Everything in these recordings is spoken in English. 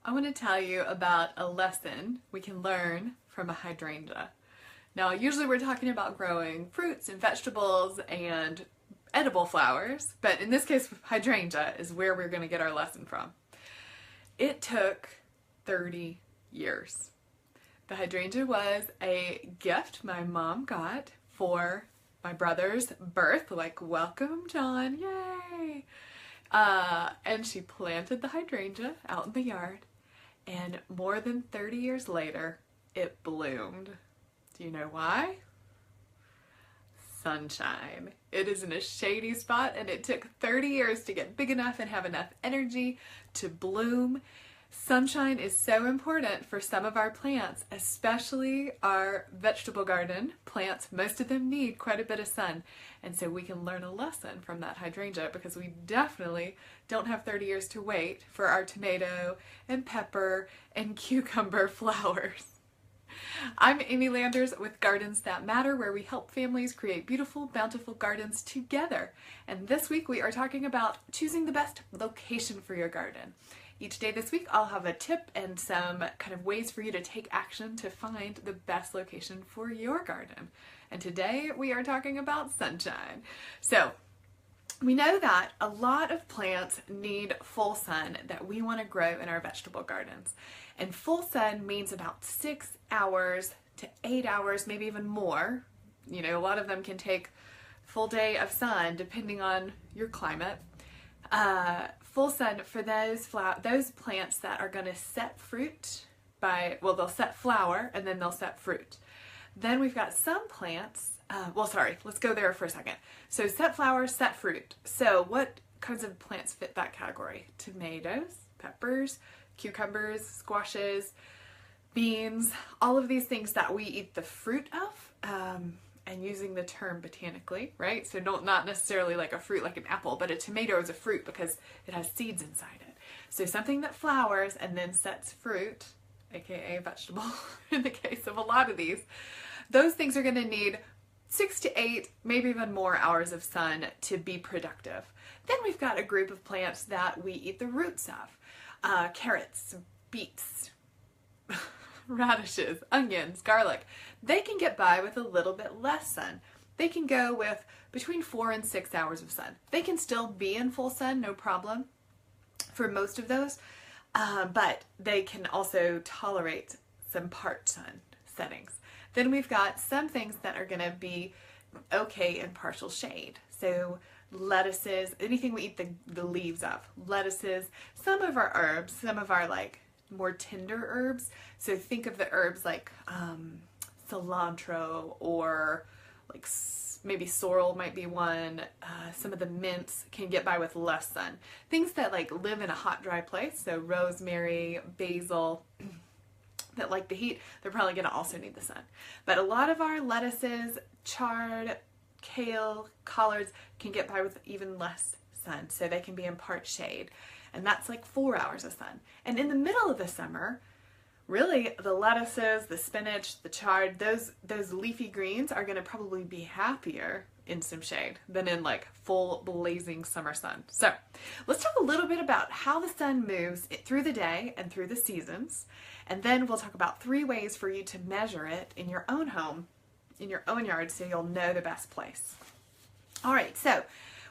I want to tell you about a lesson we can learn from a hydrangea. Now, usually we're talking about growing fruits and vegetables and edible flowers, but in this case, hydrangea is where we're going to get our lesson from. It took 30 years. The hydrangea was a gift my mom got for my brother's birth, like, welcome, John, yay! And she planted the hydrangea out in the yard, and more than 30 years later, it bloomed. Do you know why? Sunshine. It is in a shady spot, and it took 30 years to get big enough and have enough energy to bloom. Sunshine is so important for some of our plants, especially our vegetable garden plants. Most of them need quite a bit of sun, and so we can learn a lesson from that hydrangea, because we definitely don't have 30 years to wait for our tomato and pepper and cucumber flowers. I'm Amy Landers with Gardens That Matter, where we help families create beautiful, bountiful gardens together. And this week we are talking about choosing the best location for your garden. Each day this week I'll have a tip and some kind of ways for you to take action to find the best location for your garden. And today we are talking about sunshine. So we know that a lot of plants need full sun that we want to grow in our vegetable gardens. And full sun means about 6 hours to 8 hours, maybe even more. You know, a lot of them can take full day of sun depending on your climate. Full sun for those plants that are going to set fruit they'll set flower and then they'll set fruit. Then we've got some plants, let's go there for a second. So set flower, set fruit. So what kinds of plants fit that category? Tomatoes, peppers, cucumbers, squashes, beans, all of these things that we eat the fruit of, and using the term botanically, right? So not necessarily like a fruit like an apple, but a tomato is a fruit because it has seeds inside it. So something that flowers and then sets fruit, aka vegetable in the case of a lot of these, those things are going to need 6 to 8, maybe even more hours of sun to be productive. Then we've got a group of plants that we eat the roots of. Carrots, beets, radishes, onions, garlic. They can get by with a little bit less sun. They can go with between 4 and 6 hours of sun. They can still be in full sun, no problem, for most of those, but they can also tolerate some part sun settings. Then we've got some things that are going to be okay in partial shade. So lettuces, anything we eat the leaves of, lettuces, some of our herbs, some of our like more tender herbs. So think of the herbs like cilantro, or like maybe sorrel might be one. Some of the mints can get by with less sun. Things that like live in a hot, dry place. So rosemary, basil, that like the heat, they're probably going to also need the sun. But a lot of our lettuces, chard, kale, collards can get by with even less sun, so they can be in part shade, and that's like 4 hours of sun. And in the middle of the summer, really the lettuces, the spinach, the chard, those leafy greens are going to probably be happier in some shade than in like full blazing summer sun. So let's talk a little bit about how the sun moves through the day and through the seasons, and then we'll talk about 3 ways for you to measure it in your own home, in your own yard, so you'll know the best place. All right, so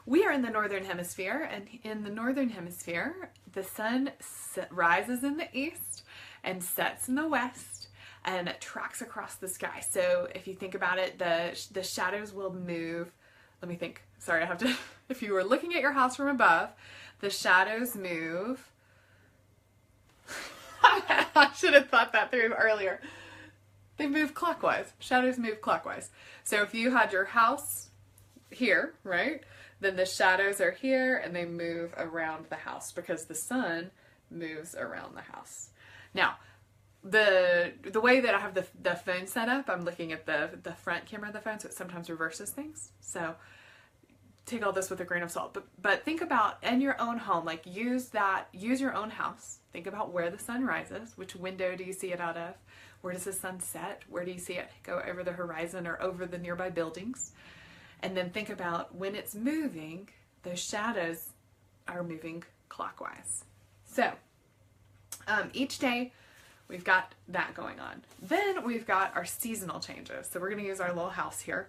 we are in the northern hemisphere, and in the northern hemisphere, the sun rises in the east and sets in the west and tracks across the sky. So if you think about it, the shadows will move. Let me think. Sorry, I have to. If you were looking at your house from above, the shadows move. I should have thought that through earlier. They move clockwise. Shadows move clockwise. So if you had your house here, right, then the shadows are here and they move around the house because the sun moves around the house. Now, the way that I have the phone set up, I'm looking at the front camera of the phone, so it sometimes reverses things. So take all this with a grain of salt. But think about in your own home, like use your own house. Think about where the sun rises. Which window do you see it out of? Where does the sun set? Where do you see it go over the horizon or over the nearby buildings? And then think about when it's moving, those shadows are moving clockwise. So Each day we've got that going on. Then we've got our seasonal changes. So we're going to use our little house here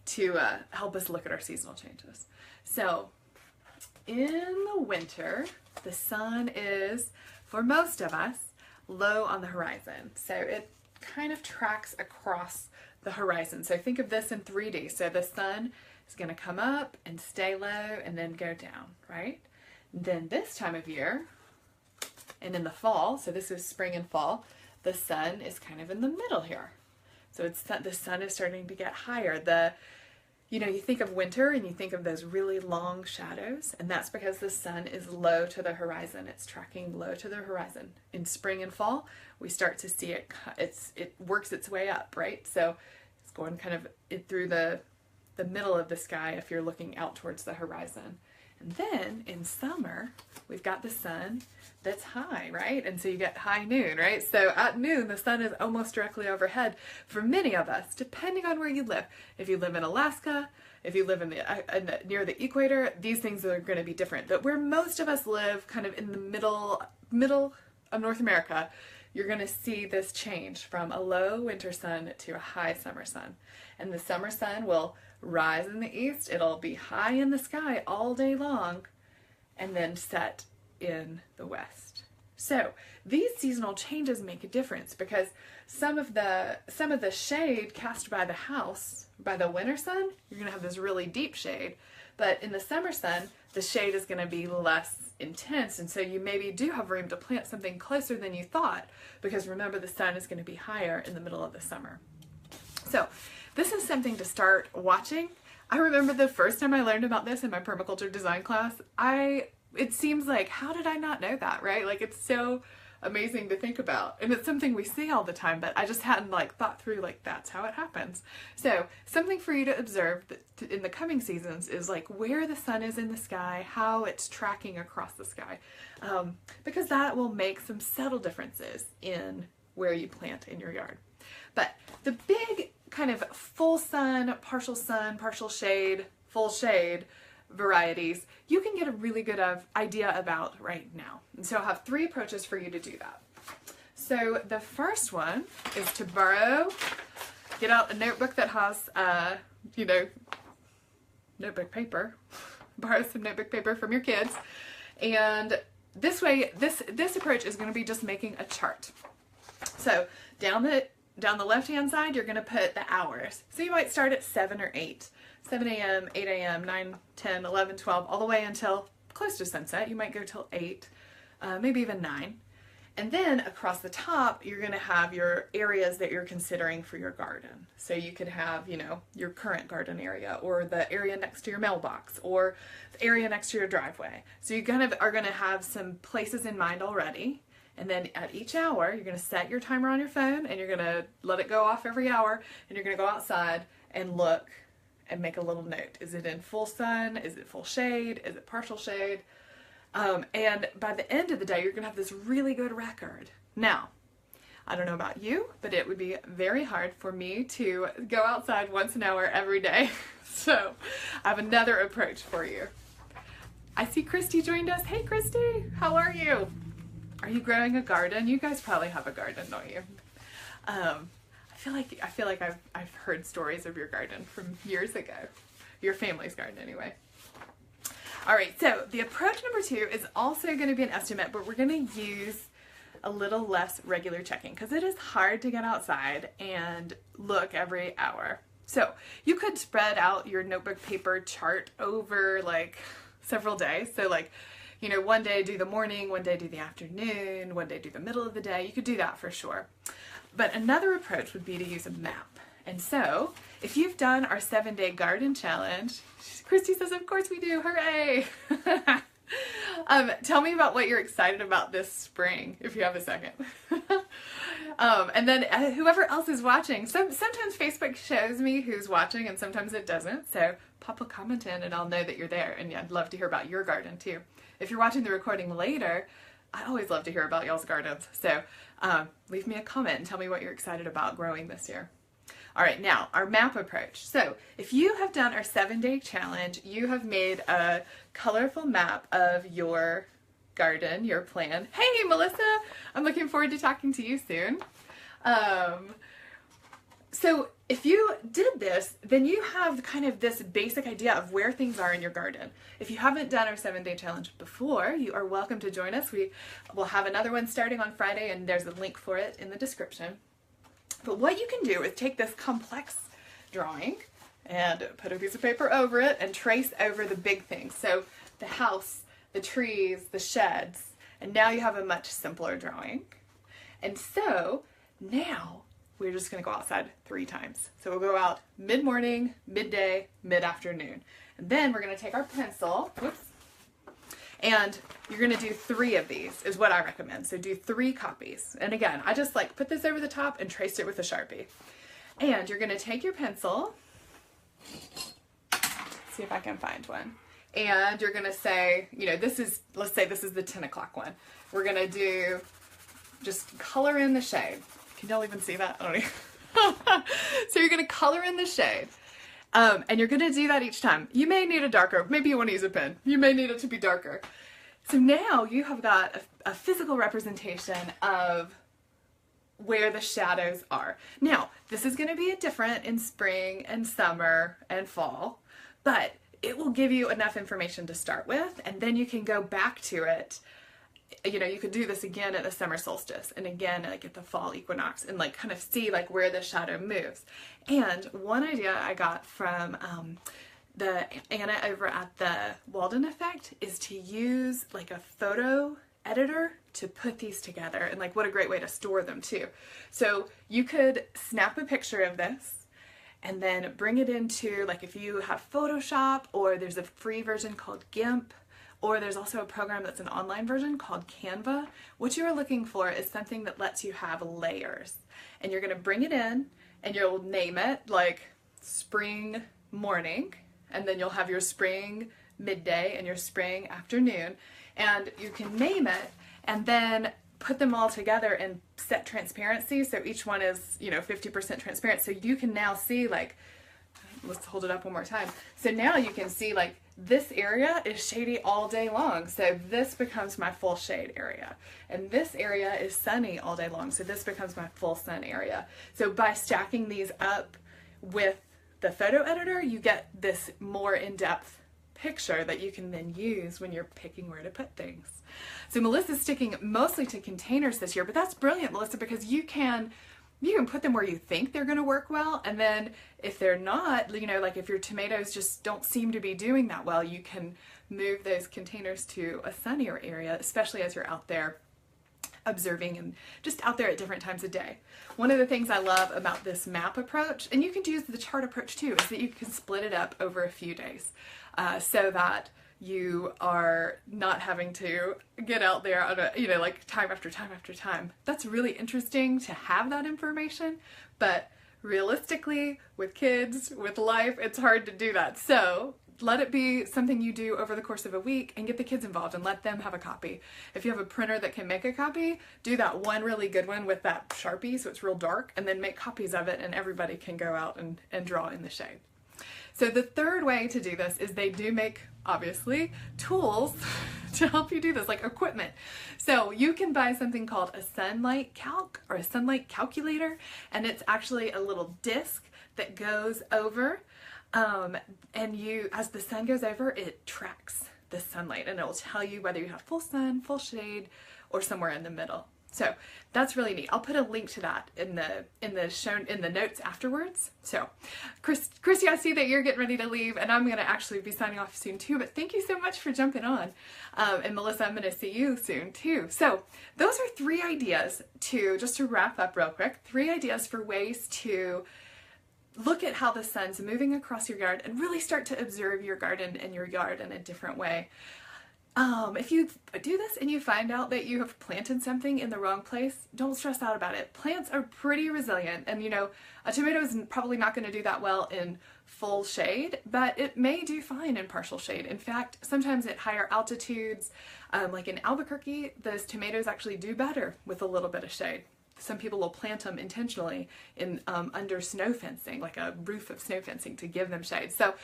to help us look at our seasonal changes. So in the winter, the sun is, for most of us, low on the horizon. So it kind of tracks across the horizon. So think of this in 3D. So the sun is going to come up and stay low and then go down, right? Then this time of year, and in the fall, so this is spring and fall, the sun is kind of in the middle here. So the sun is starting to get higher. You think of winter and you think of those really long shadows, and that's because the sun is low to the horizon. It's tracking low to the horizon. In spring and fall, we start to see it works its way up, right? So it's going kind of through the middle of the sky if you're looking out towards the horizon. And then in summer, we've got the sun that's high, right? And so you get high noon, right? So at noon, the sun is almost directly overhead for many of us, depending on where you live. If you live in Alaska, if you live near the equator, these things are going to be different. But where most of us live, kind of in the middle of North America, you're going to see this change from a low winter sun to a high summer sun. And the summer sun will rise in the east. It'll be high in the sky all day long and then set in the west. So these seasonal changes make a difference because some of the shade cast by the house, by the winter sun, you're going to have this really deep shade. But in the summer sun, the shade is going to be less intense, and so you maybe do have room to plant something closer than you thought, because remember, the sun is going to be higher in the middle of the summer. So this is something to start watching. I remember the first time I learned about this in my permaculture design class, it seems like, how did I not know that, right? Like, it's so amazing to think about, and it's something we see all the time, but I just hadn't thought through that's how it happens. So something for you to observe in the coming seasons is where the sun is in the sky, how it's tracking across the sky, because that will make some subtle differences in where you plant in your yard. But the big kind of full sun, partial shade, full shade varieties, you can get a really good idea about right now. And so I'll have 3 approaches for you to do that. So the first one is to get out a notebook that has, notebook paper. Borrow some notebook paper from your kids. And this way, this approach is going to be just making a chart. So down the left-hand side, you're going to put the hours. So you might start at 7 or 8. 7 a.m., 8 a.m., 9, 10, 11, 12, all the way until close to sunset. You might go till 8, maybe even 9. And then across the top, you're going to have your areas that you're considering for your garden. So you could have, your current garden area, or the area next to your mailbox, or the area next to your driveway. So you kind of are going to have some places in mind already. And then at each hour, you're going to set your timer on your phone, and you're going to let it go off every hour, and you're going to go outside and look and make a little note. Is it in full sun? Is it full shade? Is it partial shade? And by the end of the day, you're going to have this really good record. Now, I don't know about you, but it would be very hard for me to go outside once an hour every day. So I have another approach for you. I see Christy joined us. Hey, Christy, how are you? Are you growing a garden? You guys probably have a garden, don't you? I feel like I've heard stories of your garden from years ago. Your family's garden, anyway. All right, so the approach number 2 is also going to be an estimate, but we're going to use a little less regular checking because it is hard to get outside and look every hour. So you could spread out your notebook paper chart over several days. So one day do the morning, one day do the afternoon, one day do the middle of the day. You could do that for sure. But another approach would be to use a map. And so, if you've done our 7-day garden challenge, Christy says, of course we do, hooray! Tell me about what you're excited about this spring, if you have a second. And then whoever else is watching, sometimes Facebook shows me who's watching and sometimes it doesn't. So pop a comment in and I'll know that you're there. And yeah, I'd love to hear about your garden too. If you're watching the recording later, I always love to hear about y'all's gardens. So leave me a comment and tell me what you're excited about growing this year. All right, now our map approach. So if you have done our 7-day challenge, you have made a colorful map of your garden, your plan. Hey, Melissa, I'm looking forward to talking to you soon. So if you did this, then you have kind of this basic idea of where things are in your garden. If you haven't done our 7-day challenge before, you are welcome to join us. We will have another one starting on Friday, and there's a link for it in the description. But what you can do is take this complex drawing and put a piece of paper over it and trace over the big things. So the house, the trees, the sheds, and now you have a much simpler drawing. And so now we're just going to go outside 3 times. So we'll go out mid-morning, midday, mid-afternoon. And then we're going to take our pencil, whoops, and you're going to do 3 of these is what I recommend. So do 3 copies. And again, I just like put this over the top and traced it with a Sharpie. And you're going to take your pencil, see if I can find one. And you're going to say, you know, this is, let's say this is the 10 o'clock one. We're going to do, just color in the shade. Can y'all even see that? I don't even. So you're going to color in the shade. And you're going to do that each time. You may need a darker, maybe you want to use a pen. You may need it to be darker. So now you have got a physical representation of where the shadows are. Now, this is going to be different in spring and summer and fall, but it will give you enough information to start with, and then you can go back to it. You know, you could do this again at the summer solstice and again like at the fall equinox and like kind of see like where the shadow moves. And one idea I got from the Anna over at the Walden Effect is to use like a photo editor to put these together, and like what a great way to store them too. So you could snap a picture of this and then bring it into, like, if you have Photoshop, or there's a free version called GIMP, or there's also a program that's an online version called Canva. What you are looking for is something that lets you have layers. And you're going to bring it in and you'll name it like spring morning, and then you'll have your spring midday and your spring afternoon, and you can name it and then put them all together and set transparency. So each one is, you know, 50% transparent. So you can now see, like, let's hold it up one more time. So now you can see like this area is shady all day long. So this becomes my full shade area. And this area is sunny all day long. So this becomes my full sun area. So by stacking these up with the photo editor, you get this more in-depth picture that you can then use when you're picking where to put things. So Melissa's sticking mostly to containers this year, but that's brilliant, Melissa, because you can put them where you think they're going to work well, and then if they're not, you know, like if your tomatoes just don't seem to be doing that well, you can move those containers to a sunnier area, especially as you're out there observing and just out there at different times of day. One of the things I love about this map approach, and you can use the chart approach too, is that you can split it up over a few days so that you are not having to get out there on a, you know, like time after time after time. That's really interesting to have that information, but realistically with kids, with life, it's hard to do that. So let it be something you do over the course of a week and get the kids involved and let them have a copy. If you have a printer that can make a copy, do that one really good one with that Sharpie so it's real dark, and then make copies of it and everybody can go out and draw in the shade. So the third way to do this is they do make, obviously, tools to help you do this, like equipment. So you can buy something called a sunlight calc or a sunlight calculator, and it's actually a little disc that goes over, and you, as the sun goes over, it tracks the sunlight and it will tell you whether you have full sun, full shade, or somewhere in the middle. So that's really neat. I'll put a link to that in the notes afterwards. So Christy, I see that you're getting ready to leave, and I'm going to actually be signing off soon too, but thank you so much for jumping on. And Melissa, I'm going to see you soon too. So those are 3 ideas just to wrap up real quick, 3 ideas for ways to look at how the sun's moving across your yard and really start to observe your garden and your yard in a different way. If you do this and you find out that you have planted something in the wrong place, don't stress out about it. Plants are pretty resilient, and you know, a tomato is probably not going to do that well in full shade, but it may do fine in partial shade. In fact, sometimes at higher altitudes, like in Albuquerque, those tomatoes actually do better with a little bit of shade. Some people will plant them intentionally in under snow fencing, like a roof of snow fencing, to give them shade. So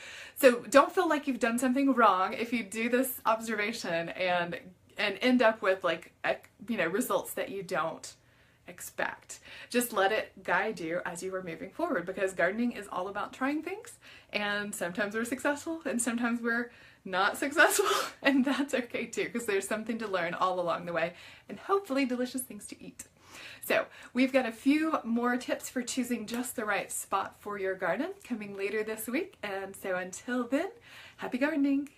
don't feel like you've done something wrong if you do this observation and and end up with like, results that you don't expect. Just let it guide you as you are moving forward, because gardening is all about trying things, and sometimes we're successful and sometimes we're not successful, and that's okay too, because there's something to learn all along the way, and hopefully delicious things to eat. So we've got a few more tips for choosing just the right spot for your garden coming later this week, and so until then, happy gardening!